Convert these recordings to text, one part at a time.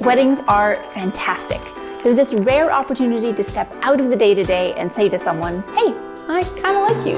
Weddings are fantastic. They're this rare opportunity to step out of the day-to-day and say to someone, hey, I kind of like you.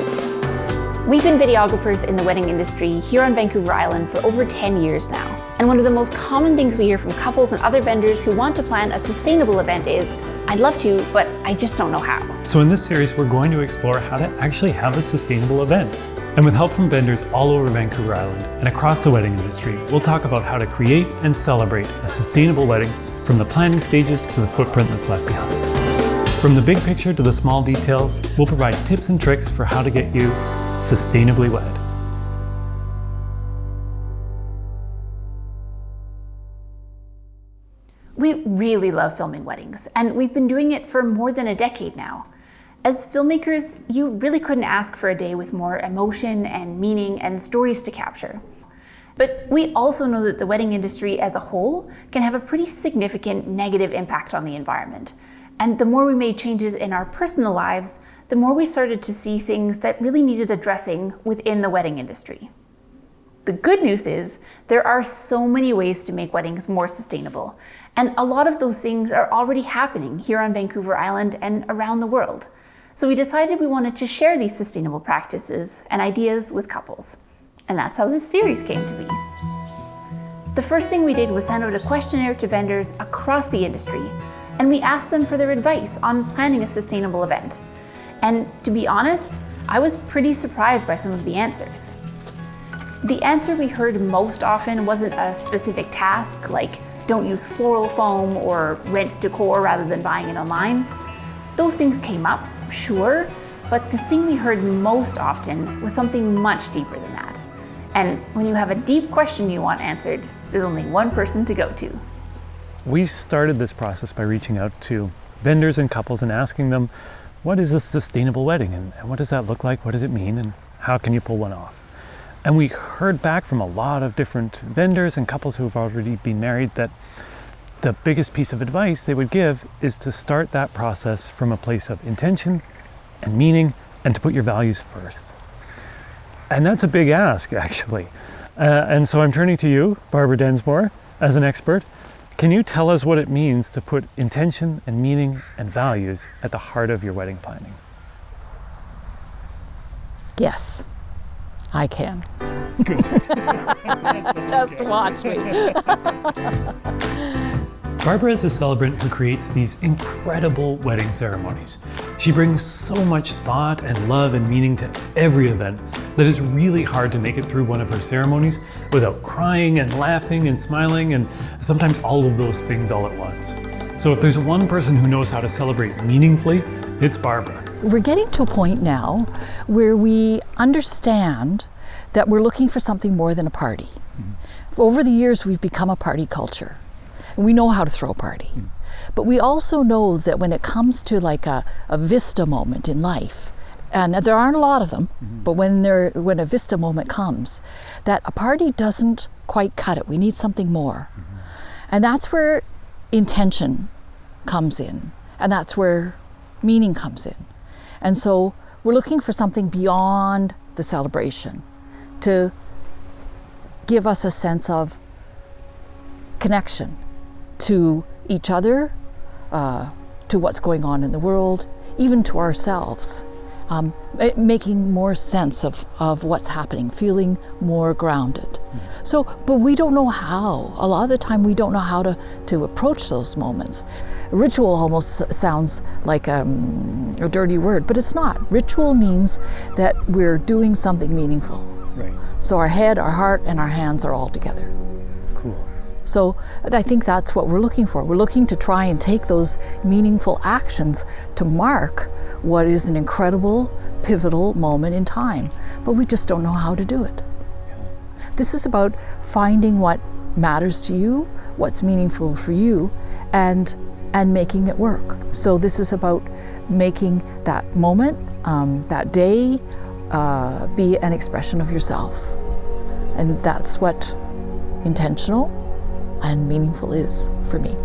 We've been videographers in the wedding industry here on Vancouver Island for over 10 years now. And one of the most common things we hear from couples and other vendors who want to plan a sustainable event is, I'd love to, but I just don't know how. So in this series, we're going to explore how to actually have a sustainable event. And with help from vendors all over Vancouver Island and across the wedding industry, we'll talk about how to create and celebrate a sustainable wedding from the planning stages to the footprint that's left behind. From the big picture to the small details, we'll provide tips and tricks for how to get you sustainably wed. We really love filming weddings, and we've been doing it for more than a decade now. As filmmakers, you really couldn't ask for a day with more emotion and meaning and stories to capture. But we also know that the wedding industry as a whole can have a pretty significant negative impact on the environment. And the more we made changes in our personal lives, the more we started to see things that really needed addressing within the wedding industry. The good news is there are so many ways to make weddings more sustainable. And a lot of those things are already happening here on Vancouver Island and around the world. So we decided we wanted to share these sustainable practices and ideas with couples. And that's how this series came to be. The first thing we did was send out a questionnaire to vendors across the industry, and we asked them for their advice on planning a sustainable event. And to be honest, I was pretty surprised by some of the answers. The answer we heard most often wasn't a specific task, like don't use floral foam or rent decor rather than buying it online. Those things came up, sure, but the thing we heard most often was something much deeper than that. And when you have a deep question you want answered, there's only one person to go to. We started this process by reaching out to vendors and couples and asking them, what is a sustainable wedding and what does that look like? What does it mean? And how can you pull one off? And we heard back from a lot of different vendors and couples who have already been married that the biggest piece of advice they would give is to start that process from a place of intention and meaning and to put your values first. And that's a big ask, actually. And so I'm turning to you, Barbara Densmore, as an expert. Can you tell us what it means to put intention and meaning and values at the heart of your wedding planning? Yes, I can. Good. Just watch me. Barbara is a celebrant who creates these incredible wedding ceremonies. She brings so much thought and love and meaning to every event that it's really hard to make it through one of her ceremonies without crying and laughing and smiling and sometimes all of those things all at once. So if there's one person who knows how to celebrate meaningfully, it's Barbara. We're getting to a point now where we understand that we're looking for something more than a party. Mm-hmm. Over the years, we've become a party culture. And we know how to throw a party. Mm-hmm. But we also know that when it comes to like a vista moment in life, and there aren't a lot of them, mm-hmm. but when a vista moment comes, that a party doesn't quite cut it. We need something more. Mm-hmm. And that's where intention comes in. And that's where meaning comes in. And so we're looking for something beyond the celebration to give us a sense of connection to each other, to what's going on in the world, even to ourselves, making more sense of what's happening, feeling more grounded. Mm-hmm. So, but we don't know how. A lot of the time we don't know how to approach those moments. Ritual almost sounds like a dirty word, but it's not. Ritual means that we're doing something meaningful. Right. So our head, our heart, and our hands are all together. Cool. So I think that's what we're looking for. We're looking to try and take those meaningful actions to mark what is an incredible, pivotal moment in time, but we just don't know how to do it. Yeah. This is about finding what matters to you, what's meaningful for you, and making it work. So this is about making that moment, that day, be an expression of yourself. And that's what intentional and meaningful is for me.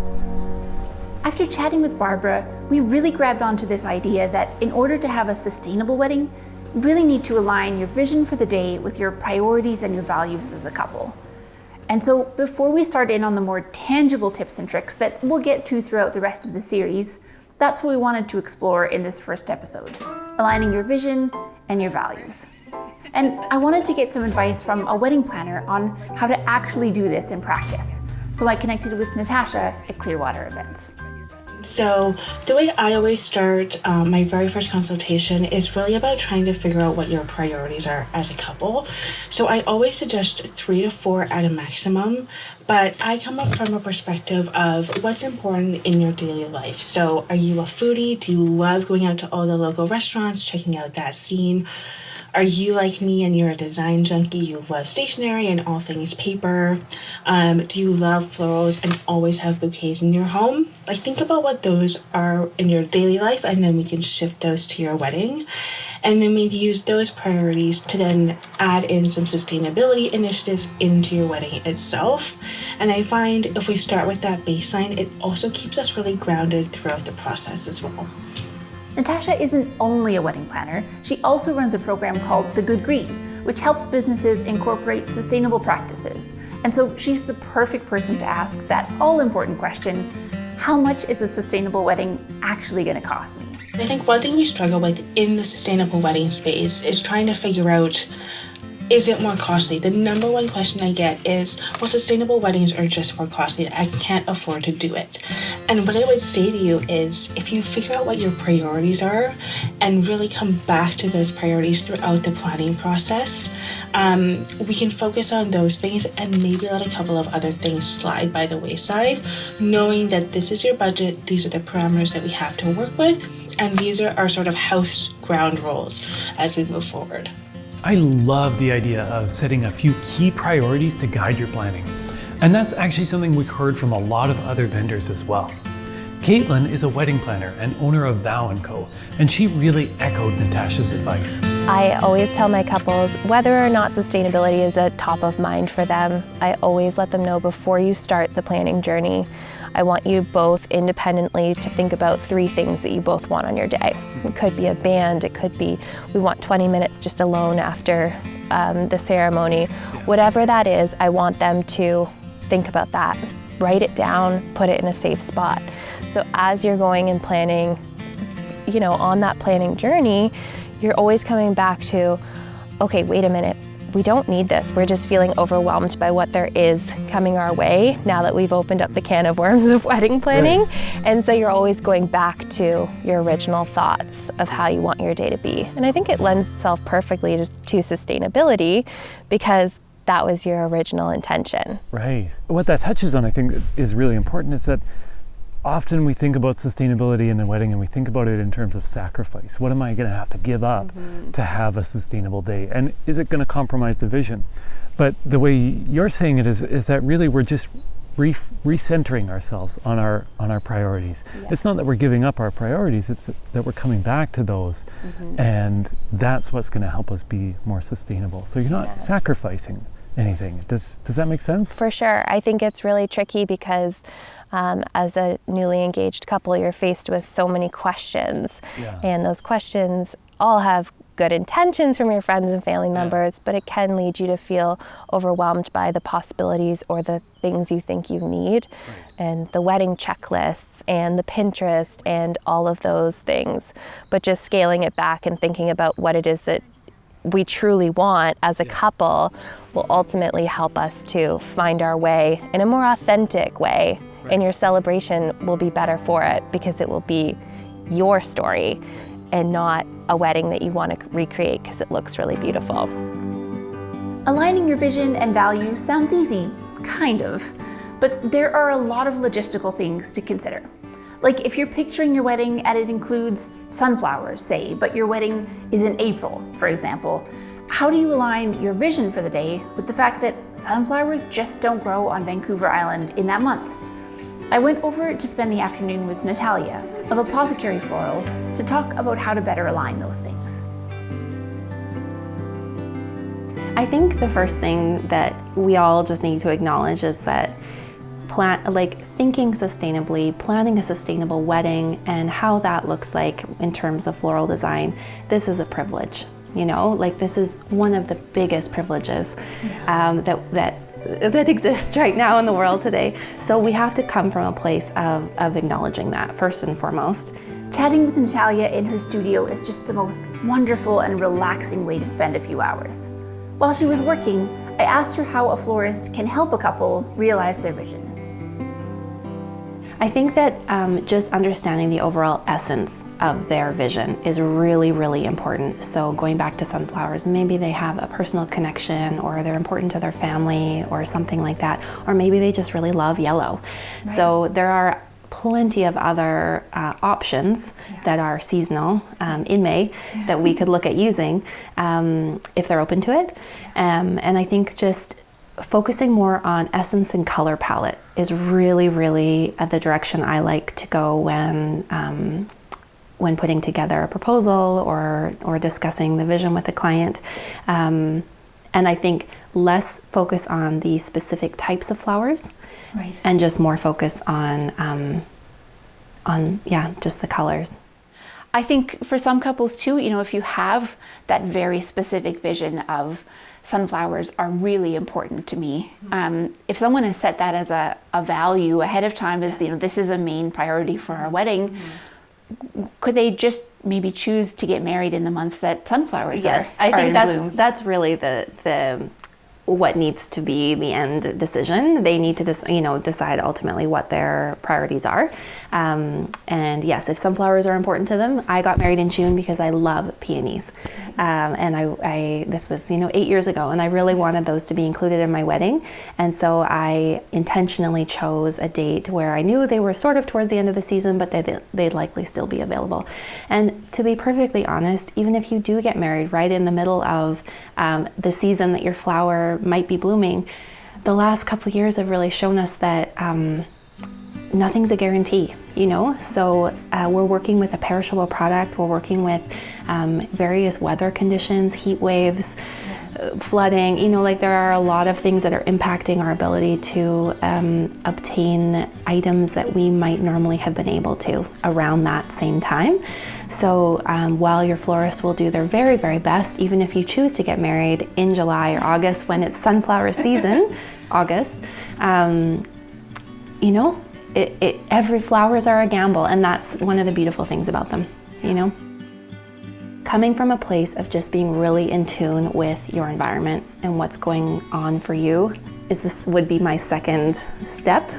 After chatting with Barbara, we really grabbed onto this idea that in order to have a sustainable wedding, you really need to align your vision for the day with your priorities and your values as a couple. And so before we start in on the more tangible tips and tricks that we'll get to throughout the rest of the series, that's what we wanted to explore in this first episode, aligning your vision and your values. And I wanted to get some advice from a wedding planner on how to actually do this in practice. So I connected with Natasha at Clearwater Events. So the way I always start my very first consultation is really about trying to figure out what your priorities are as a couple. So I always suggest 3 to 4 at a maximum, but I come up from a perspective of what's important in your daily life. So are you a foodie? Do you love going out to all the local restaurants, checking out that scene? Are you like me and you're a design junkie? You love stationery and all things paper. Do you love florals and always have bouquets in your home? Like, think about what those are in your daily life, and then we can shift those to your wedding. And then maybe use those priorities to then add in some sustainability initiatives into your wedding itself. And I find if we start with that baseline, it also keeps us really grounded throughout the process as well. Natasha isn't only a wedding planner, she also runs a program called The Good Green, which helps businesses incorporate sustainable practices. And so she's the perfect person to ask that all-important question, how much is a sustainable wedding actually going to cost me? I think one thing we struggle with in the sustainable wedding space is trying to figure out, is it more costly? The number one question I get is, well, sustainable weddings are just more costly. I can't afford to do it. And what I would say to you is, if you figure out what your priorities are and really come back to those priorities throughout the planning process, we can focus on those things and maybe let a couple of other things slide by the wayside, knowing that this is your budget, these are the parameters that we have to work with, and these are our sort of house ground rules as we move forward. I love the idea of setting a few key priorities to guide your planning. And that's actually something we heard from a lot of other vendors as well. Caitlin is a wedding planner and owner of Vow & Co, and she really echoed Natasha's advice. I always tell my couples whether or not sustainability is a top of mind for them. I always let them know before you start the planning journey. I want you both independently to think about 3 things that you both want on your day. It could be a band, it could be we want 20 minutes just alone after the ceremony. Whatever that is, I want them to think about that. Write it down, put it in a safe spot. So as you're going and planning, on that planning journey, you're always coming back to, okay, wait a minute. We don't need this. We're just feeling overwhelmed by what there is coming our way now that we've opened up the can of worms of wedding planning. Right. And so you're always going back to your original thoughts of how you want your day to be. And I think it lends itself perfectly to sustainability because that was your original intention. Right. What that touches on, I think, is really important is that often we think about sustainability in a wedding and we think about it in terms of sacrifice. What am I going to have to give up to have a sustainable day? And is it going to compromise the vision? But the way you're saying it is that really we're just recentering ourselves on our priorities. Yes. It's not that we're giving up our priorities, it's that we're coming back to those. And that's what's going to help us be more sustainable. So you're not sacrificing anything. Does that make sense? For sure. I think it's really tricky because as a newly engaged couple, you're faced with so many questions. And those questions all have good intentions from your friends and family members, but it can lead you to feel overwhelmed by the possibilities or the things you think you need. And the wedding checklists and the Pinterest and all of those things. But just scaling it back and thinking about what it is that we truly want as a couple will ultimately help us to find our way in a more authentic way. And your celebration will be better for it because it will be your story and not a wedding that you want to recreate because it looks really beautiful. Aligning your vision and values sounds easy, kind of, but there are a lot of logistical things to consider. Like if you're picturing your wedding and it includes sunflowers, say, but your wedding is in April, for example, how do you align your vision for the day with the fact that sunflowers just don't grow on Vancouver Island in that month? I went over to spend the afternoon with Natalia of Apothecary Florals to talk about how to better align those things. I think the first thing that we all just need to acknowledge is that thinking sustainably, planning a sustainable wedding and how that looks like in terms of floral design, this is a privilege. This is one of the biggest privileges that that exists right now in the world today. So we have to come from a place of acknowledging that first and foremost. Chatting with Natalia in her studio is just the most wonderful and relaxing way to spend a few hours. While she was working, I asked her how a florist can help a couple realize their vision. I think that just understanding the overall essence of their vision is really, really important. So going back to sunflowers, maybe they have a personal connection, or they're important to their family or something like that, or maybe they just really love yellow. Right. So there are plenty of other options that are seasonal in May that we could look at using if they're open to it. And I think just focusing more on essence and color palette is really, really the direction I like to go when putting together a proposal or discussing the vision with the client. And I think less focus on the specific types of flowers, right, and just more focus on just the colors. I think for some couples too, if you have that very specific vision of sunflowers are really important to me. If someone has set that as a value ahead of time, as this is a main priority for our wedding, could they just maybe choose to get married in the month that sunflowers are in bloom? That's really the what needs to be the end decision. They need to decide ultimately what their priorities are. And yes, if sunflowers are important to them, I got married in June because I love peonies. And I this was 8 years ago, and I really wanted those to be included in my wedding. And so I intentionally chose a date where I knew they were sort of towards the end of the season, but they'd likely still be available. And to be perfectly honest, even if you do get married right in the middle of the season that your flower might be blooming, the last couple of years have really shown us that nothing's a guarantee, So we're working with a perishable product. We're working with various weather conditions, heat waves, flooding. There are a lot of things that are impacting our ability to obtain items that we might normally have been able to around that same time. So while your florist will do their very, very best, even if you choose to get married in July or August when it's sunflower season, August, every flowers are a gamble, and that's one of the beautiful things about them, Coming from a place of just being really in tune with your environment and what's going on for you would be my second step,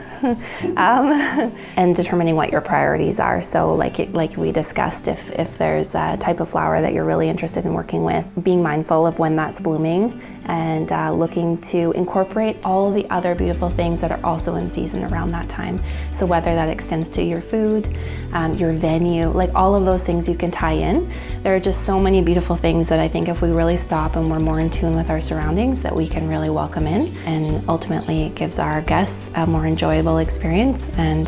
and determining what your priorities are. So like we discussed, if there's a type of flower that you're really interested in working with, being mindful of when that's blooming and looking to incorporate all the other beautiful things that are also in season around that time. So whether that extends to your food, your venue, all of those things you can tie in. There are just so many beautiful things that I think if we really stop and we're more in tune with our surroundings, that we can really welcome in, and ultimately it gives our guests a more enjoyable experience and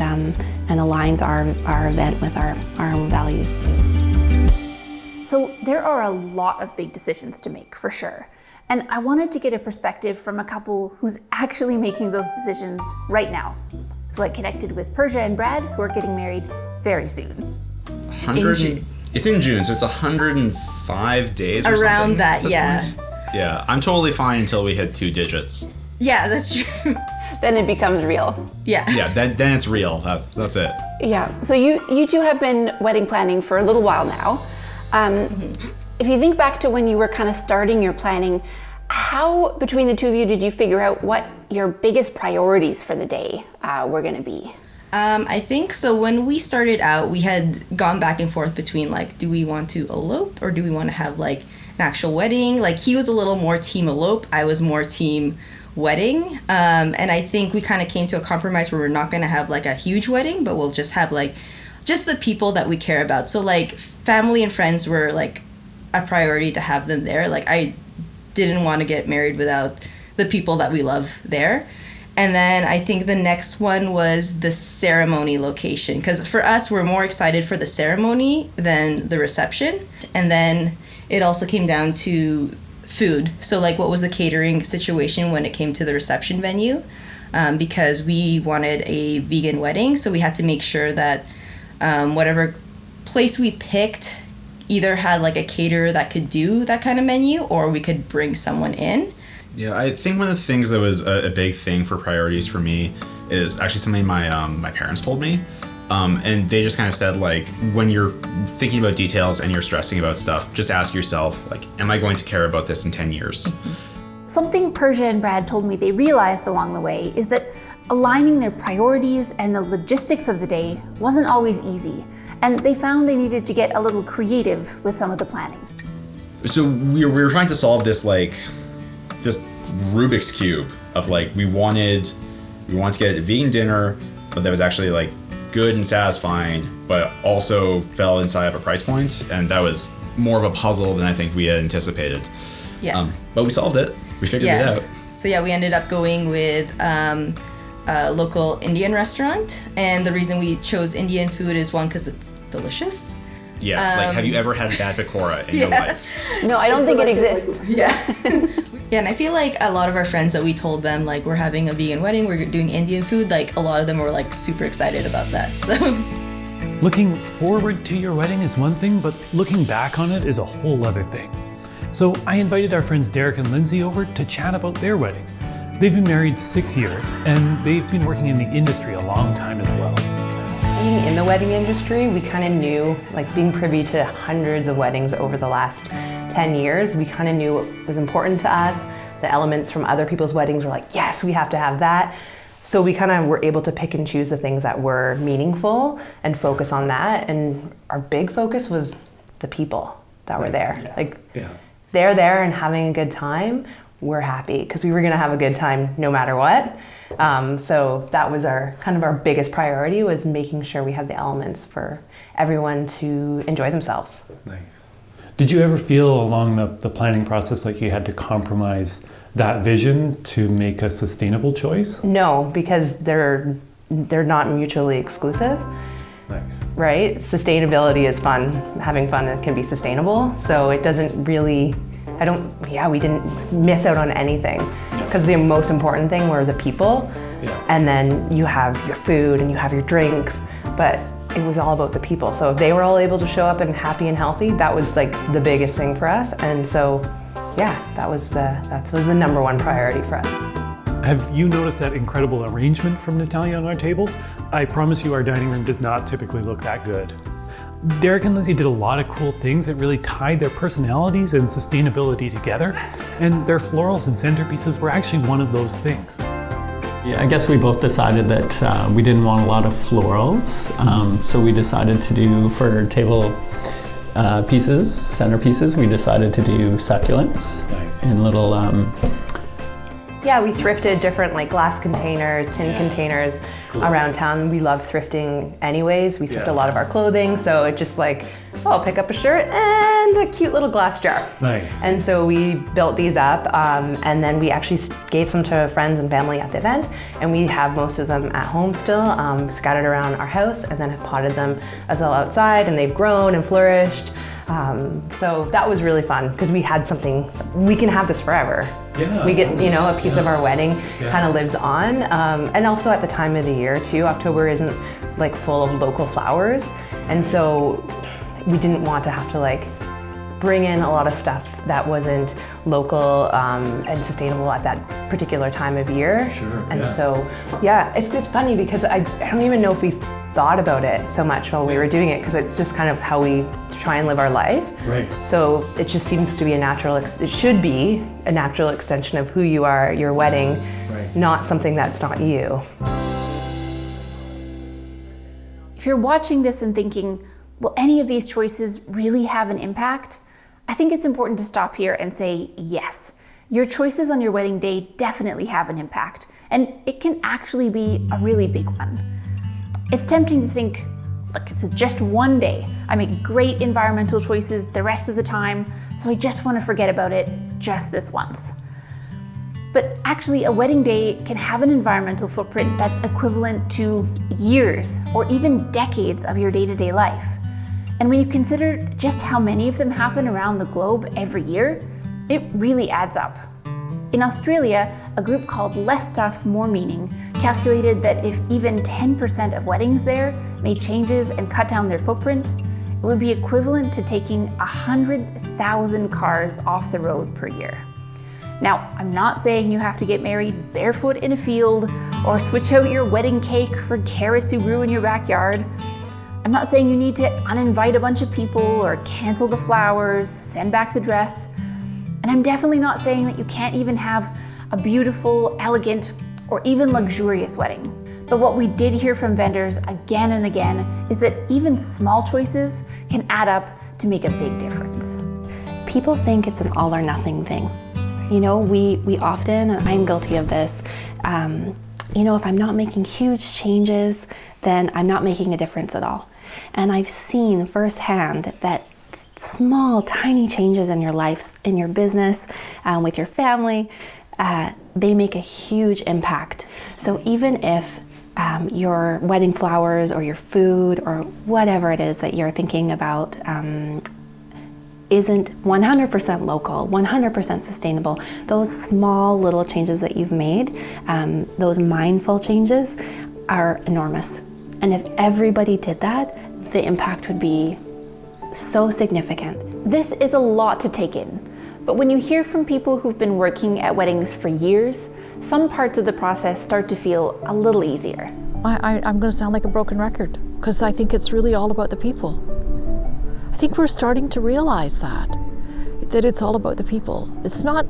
aligns our event with our own values too. So there are a lot of big decisions to make, for sure. And I wanted to get a perspective from a couple who's actually making those decisions right now. So I connected with Persia and Brad, who are getting married very soon. It's in June, so it's 105 days or around something that, yeah. Yeah, I'm totally fine until we hit 2 digits. Yeah, that's true. Then it becomes real. Yeah. Yeah, then it's real. That's it. Yeah. So you two have been wedding planning for a little while now. If you think back to when you were kind of starting your planning, how between the two of you did you figure out what your biggest priorities for the day were going to be? I think so. When we started out, we had gone back and forth between do we want to elope or do we want to have an actual wedding? He was a little more team elope. I was more team wedding. And I think we kind of came to a compromise where we're not going to have a huge wedding, but we'll just have just the people that we care about. So family and friends were a priority to have them there. I didn't want to get married without the people that we love there. And then I think the next one was the ceremony location, because for us, we're more excited for the ceremony than the reception. And then it also came down to food. So what was the catering situation when it came to the reception venue? Because we wanted a vegan wedding, so we had to make sure that whatever place we picked either had a caterer that could do that kind of menu, or we could bring someone in. Yeah, I think one of the things that was a big thing for priorities for me is actually something my parents told me. And they just kind of said, like, when you're thinking about details and you're stressing about stuff, just ask yourself, like, am I going to care about this in 10 years? Something Persia and Brad told me they realized along the way is that aligning their priorities and the logistics of the day wasn't always easy. And they found they needed to get a little creative with some of the planning. So we were trying to solve this, like, this Rubik's Cube of, like, we wanted to get a vegan dinner, but that was actually, like, good and satisfying, but also fell inside of a price point, and that was more of a puzzle than I think we had anticipated. Yeah. But we solved it. We figured it out. So yeah, we ended up going with a local Indian restaurant, and the reason we chose Indian food is one, because it's delicious. Yeah, like, have you ever had bad pakora in your life? No, I don't think it exists. Yeah. Yeah, and I feel like a lot of our friends that we told them, like, we're having a vegan wedding, we're doing Indian food, like, a lot of them were, like, super excited about that, so. Looking forward to your wedding is one thing, but looking back on it is a whole other thing. So I invited our friends Derek and Lindsay over to chat about their wedding. They've been married 6 years, and they've been working in the industry a long time as well. Being in the wedding industry, we kind of knew, like, being privy to hundreds of weddings over the last 10 years, we kind of knew it was important to us. The elements from other people's weddings were like, yes, we have to have that. So we kind of were able to pick and choose the things that were meaningful and focus on that. And our big focus was the people that were there. Yeah. Like, they're there and having a good time. We're happy because we were going to have a good time no matter what. So that was our biggest priority, was making sure we had the elements for everyone to enjoy themselves. Nice. Did you ever feel along the planning process like you had to compromise that vision to make a sustainable choice? No, because they're not mutually exclusive. Nice. Right? Sustainability is fun. Having fun can be sustainable. So it doesn't really, we didn't miss out on anything, because the most important thing were the people. Yeah. And then you have your food and you have your drinks, but it was all about the people. So if they were all able to show up and happy and healthy, that was like the biggest thing for us. And so, yeah, that was the number one priority for us. Have you noticed that incredible arrangement from Natalia on our table? I promise you our dining room does not typically look that good. Derek and Lindsay did a lot of cool things that really tied their personalities and sustainability together, and their florals and centerpieces were actually one of those things. Yeah, I guess we both decided that we didn't want a lot of florals, so we decided to do, for table centerpieces, we decided to do succulents. Nice. In little Yeah, we thrifted different, like, glass containers, tin containers around town. We love thrifting anyways. We thrift a lot of our clothing, so it just like, I'll pick up a shirt and a cute little glass jar. Nice. And so we built these up, and then we actually gave some to friends and family at the event, and we have most of them at home still, scattered around our house, and then have potted them as well outside, and they've grown and flourished. So that was really fun, because we had something, we can have this forever. Yeah. We get, a piece of our wedding kind of lives on. And also at the time of the year too, October isn't like full of local flowers. And so we didn't want to have to like bring in a lot of stuff that wasn't local and sustainable at that particular time of year. Sure. And so, yeah, it's funny because I don't even know if we thought about it so much while we were doing it, because it's just kind of how we try and live our life. Right. So it just seems to be it should be a natural extension of who you are at your wedding, not something that's not you. If you're watching this and thinking, will any of these choices really have an impact? I think it's important to stop here and say yes. Your choices on your wedding day definitely have an impact, and it can actually be a really big one. It's tempting to think, look, it's just one day. I make great environmental choices the rest of the time, so I just want to forget about it just this once. But actually, a wedding day can have an environmental footprint that's equivalent to years or even decades of your day-to-day life. And when you consider just how many of them happen around the globe every year, it really adds up. In Australia, a group called Less Stuff, More Meaning calculated that if even 10% of weddings there made changes and cut down their footprint, it would be equivalent to taking 100,000 cars off the road per year. Now, I'm not saying you have to get married barefoot in a field or switch out your wedding cake for carrots you grew in your backyard. I'm not saying you need to uninvite a bunch of people or cancel the flowers, send back the dress. And I'm definitely not saying that you can't even have a beautiful, elegant, or even luxurious wedding. But what we did hear from vendors again and again is that even small choices can add up to make a big difference. People think it's an all or nothing thing. You know, we often, and I'm guilty of this, you know, if I'm not making huge changes, then I'm not making a difference at all. And I've seen firsthand that small, tiny changes in your life, in your business, with your family, they make a huge impact. So even if your wedding flowers or your food or whatever it is that you're thinking about isn't 100% local, 100% sustainable, those small little changes that you've made, those mindful changes are enormous. And if everybody did that, the impact would be so significant. This is a lot to take in, but when you hear from people who've been working at weddings for years, some parts of the process start to feel a little easier. I'm going to sound like a broken record, because I think it's really all about the people. I think we're starting to realize that it's all about the people. It's not,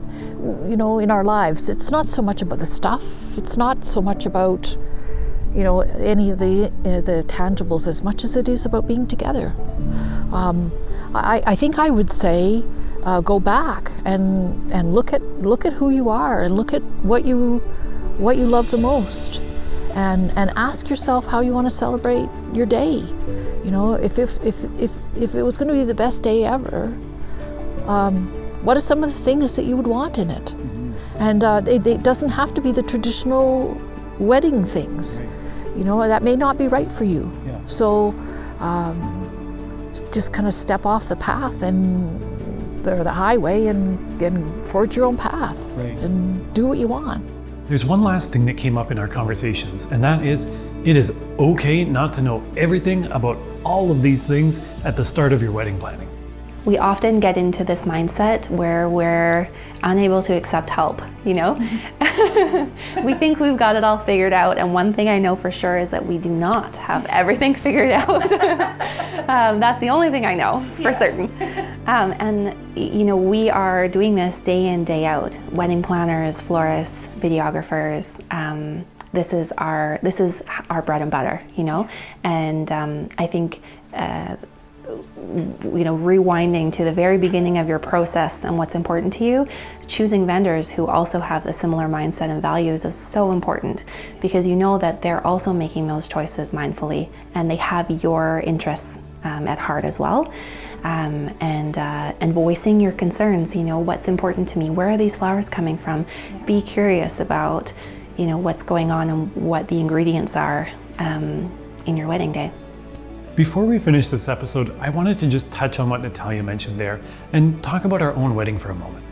you know, in our lives, it's not so much about the stuff, it's not so much about, you know, any of the tangibles as much as it is about being together. I think I would say go back and look at who you are and look at what you love the most, and ask yourself how you want to celebrate your day. You know, if it was going to be the best day ever, what are some of the things that you would want in it? And it doesn't have to be the traditional wedding things. You know, that may not be right for you. Yeah. So just kind of step off the path and the highway and forge your own path. Right. And do what you want. There's one last thing that came up in our conversations, and that is, it is okay not to know everything about all of these things at the start of your wedding planning. We often get into this mindset where we're unable to accept help, you know? We think we've got it all figured out, and one thing I know for sure is that we do not have everything figured out. That's the only thing I know for certain. And you know, we are doing this day in, day out. Wedding planners, florists, videographers. This is our bread and butter, you know? And I think you know, rewinding to the very beginning of your process and what's important to you, choosing vendors who also have a similar mindset and values is so important, because you know that they're also making those choices mindfully and they have your interests at heart as well. And voicing your concerns, you know, what's important to me, where are these flowers coming from? Be curious about, you know, what's going on and what the ingredients are in your wedding day. Before we finish this episode, I wanted to just touch on what Natalia mentioned there and talk about our own wedding for a moment.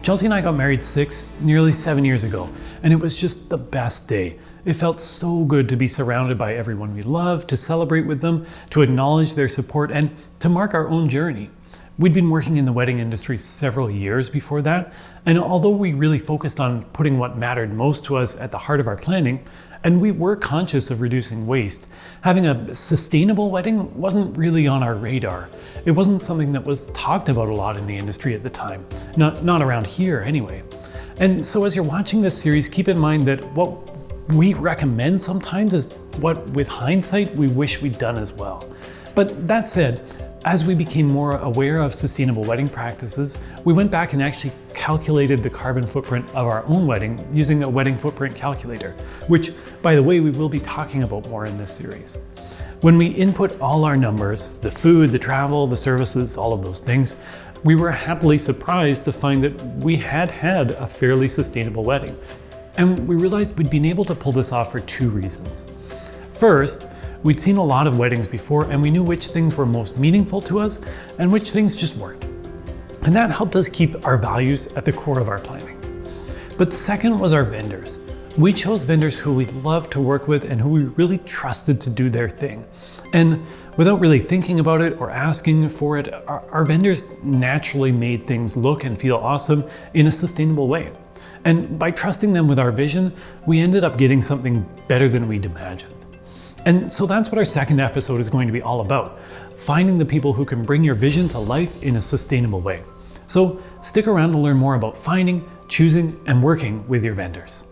Chelsea and I got married nearly 7 years ago, and it was just the best day. It felt so good to be surrounded by everyone we love, to celebrate with them, to acknowledge their support, and to mark our own journey. We'd been working in the wedding industry several years before that, and although we really focused on putting what mattered most to us at the heart of our planning, and we were conscious of reducing waste, having a sustainable wedding wasn't really on our radar. It wasn't something that was talked about a lot in the industry at the time, not around here anyway. And so as you're watching this series, keep in mind that what we recommend sometimes is what, with hindsight, we wish we'd done as well. But that said, as we became more aware of sustainable wedding practices, we went back and actually calculated the carbon footprint of our own wedding using a wedding footprint calculator, which, by the way, we will be talking about more in this series. When we input all our numbers, the food, the travel, the services, all of those things, we were happily surprised to find that we had a fairly sustainable wedding. And we realized we'd been able to pull this off for two reasons. First, we'd seen a lot of weddings before, and we knew which things were most meaningful to us and which things just weren't. And that helped us keep our values at the core of our planning. But second was our vendors. We chose vendors who we loved to work with and who we really trusted to do their thing. And without really thinking about it or asking for it, our vendors naturally made things look and feel awesome in a sustainable way. And by trusting them with our vision, we ended up getting something better than we'd imagined. And so that's what our second episode is going to be all about, finding the people who can bring your vision to life in a sustainable way. So stick around to learn more about finding, choosing, and working with your vendors.